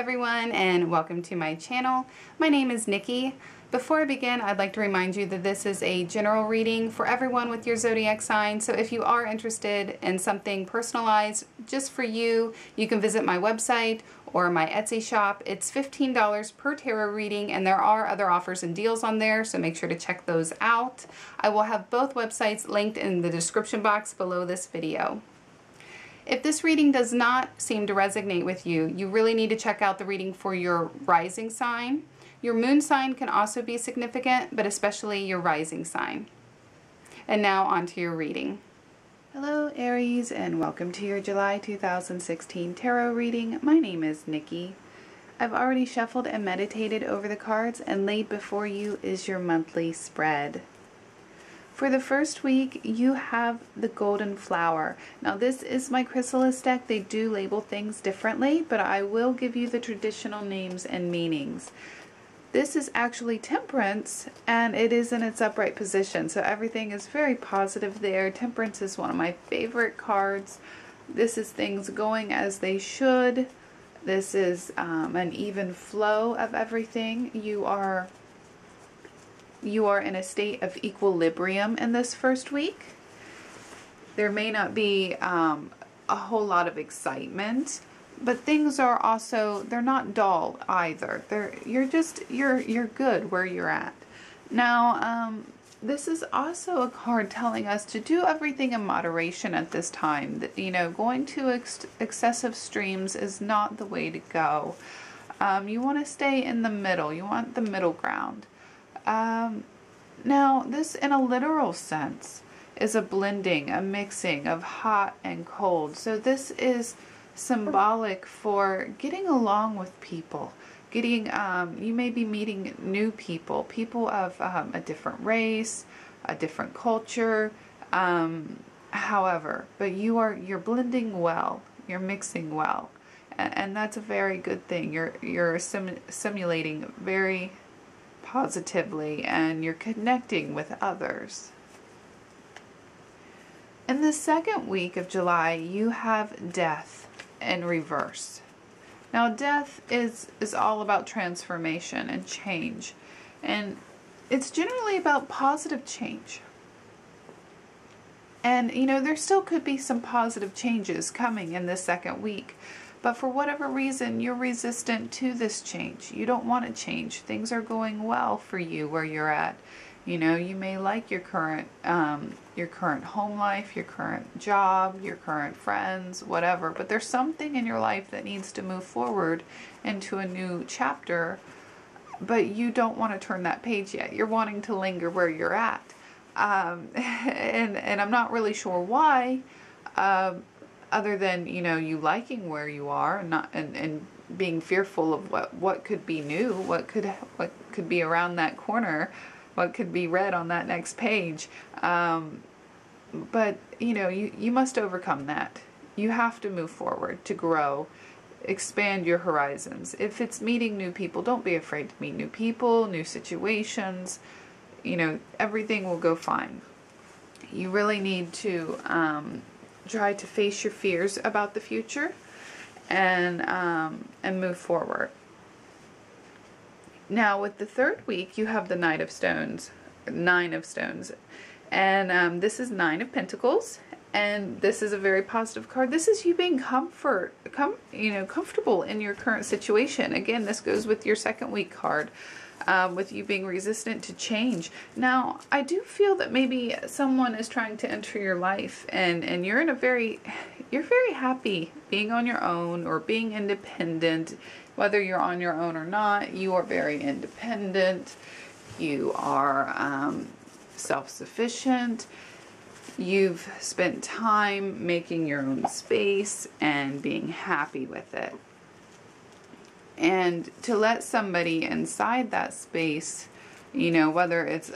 everyone, and welcome to my channel. My name is Nikki. Before I begin, I'd like to remind you that this is a general reading for everyone with your zodiac sign. So if you are interested in something personalized just for you, you can visit my website or my Etsy shop. It's $15 per tarot reading, and there are other offers and deals on there, so make sure to check those out. I will have both websites linked in the description box below this video. If this reading does not seem to resonate with you, you really need to check out the reading for your rising sign. Your moon sign can also be significant, but especially your rising sign. And now on to your reading. Hello Aries, and welcome to your July 2016 tarot reading. My name is Nikki. I've already shuffled and meditated over the cards, and laid before you is your monthly spread. For the first week, you have the golden flower. Now this is my chrysalis deck. They do label things differently, but I will give you the traditional names and meanings. This is actually temperance, and it is in its upright position, so everything is very positive there. Temperance is one of my favorite cards. This is things going as they should. This is an even flow of everything. You are in a state of equilibrium in this first week. There may not be a whole lot of excitement, but things are also, they're not dull either. You're good where you're at. Now, this is also a card telling us to do everything in moderation at this time. That, you know, going to excessive streams is not the way to go. You want to stay in the middle. You want the middle ground. Now, this in a literal sense is a blending, a mixing of hot and cold. So this is symbolic for getting along with people. You may be meeting new people, people of a different race, a different culture, however, but you're blending well, you're mixing well, and that's a very good thing. You're simulating very positively, and you're connecting with others. In the second week of July, you have death in reverse. Now, death is all about transformation and change, and it's generally about positive change. And, you know, there still could be some positive changes coming in this second week. But for whatever reason, you're resistant to this change. You don't want to change. Things are going well for you where you're at. You know, you may like your current home life, your current job, your current friends, whatever. But there's something in your life that needs to move forward into a new chapter. But you don't want to turn that page yet. You're wanting to linger where you're at. And I'm not really sure why. Other than, you know, you liking where you are and being fearful of what could be new, what could be around that corner, what could be read on that next page. But, you know, you must overcome that. You have to move forward to grow, expand your horizons. If it's meeting new people, don't be afraid to meet new people, new situations. You know, everything will go fine. You really need to try to face your fears about the future and move forward. Now, with the third week, you have the Nine of Stones, and this is Nine of Pentacles, and this is a very positive card. This is you being comfortable in your current situation. Again, this goes with your second week card. With you being resistant to change. Now, I do feel that maybe someone is trying to enter your life, and you're very happy being on your own or being independent. Whether you're on your own or not, you are very independent. You are self-sufficient. You've spent time making your own space and being happy with it. And to let somebody inside that space, you know, whether it's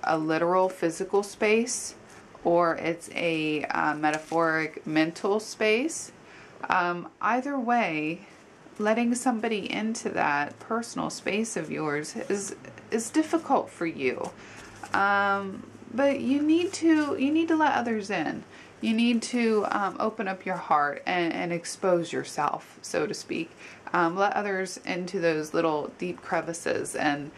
a literal physical space or it's a metaphoric mental space, either way, letting somebody into that personal space of yours is difficult for you. But you need to let others in. You need to open up your heart and expose yourself, so to speak. Let others into those little deep crevices, and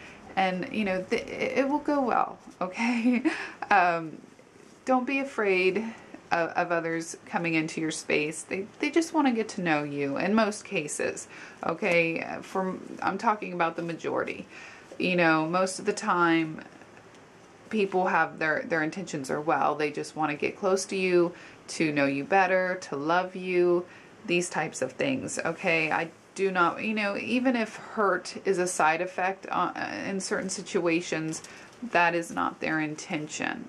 you know, it will go well, okay? Don't be afraid of others coming into your space. They just want to get to know you in most cases, okay? I'm talking about the majority. You know, most of the time people have their intentions are well. They just want to get close to you, to know you better, to love you, these types of things, okay? I do not, you know, even if hurt is a side effect in certain situations, that is not their intention.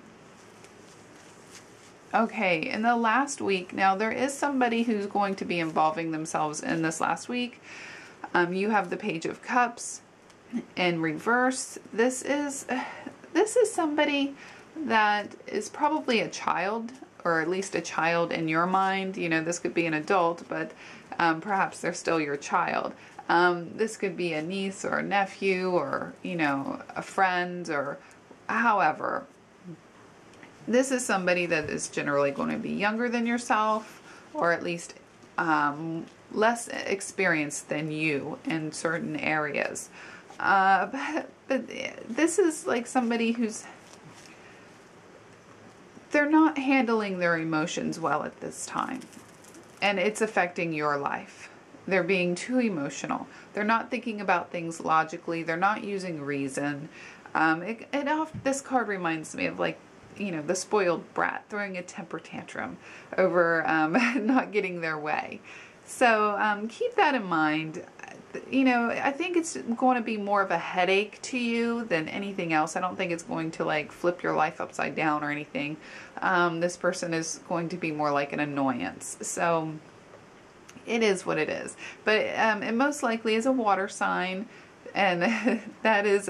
Okay, in the last week, now there is somebody who's going to be involving themselves in this last week. You have the Page of Cups in reverse. This is somebody that is probably a child, or at least a child in your mind. You know, this could be an adult, but perhaps they're still your child. This could be a niece or a nephew, or, you know, a friend, or however. This is somebody that is generally going to be younger than yourself, or at least less experienced than you in certain areas. But this is like somebody they're not handling their emotions well at this time, and it's affecting your life. They're being too emotional. They're not thinking about things logically. They're not using reason. This card reminds me of, like, you know, the spoiled brat throwing a temper tantrum over not getting their way. So keep that in mind. You know, I think it's going to be more of a headache to you than anything else. I don't think it's going to, like, flip your life upside down or anything. This person is going to be more like an annoyance. So it is what it is. But it most likely is a water sign, and that is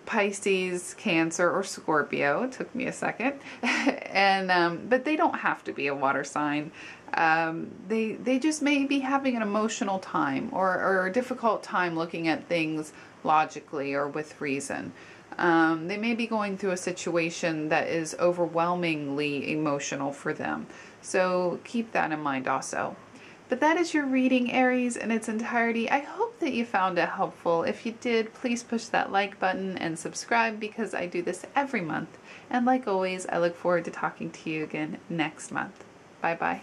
Pisces, Cancer, or Scorpio. It took me a second. And but they don't have to be a water sign. They just may be having an emotional time, or a difficult time looking at things logically or with reason. They may be going through a situation that is overwhelmingly emotional for them. So keep that in mind also. But that is your reading, Aries, in its entirety. I hope that you found it helpful. If you did, please push that like button and subscribe, because I do this every month. And like always, I look forward to talking to you again next month. Bye-bye.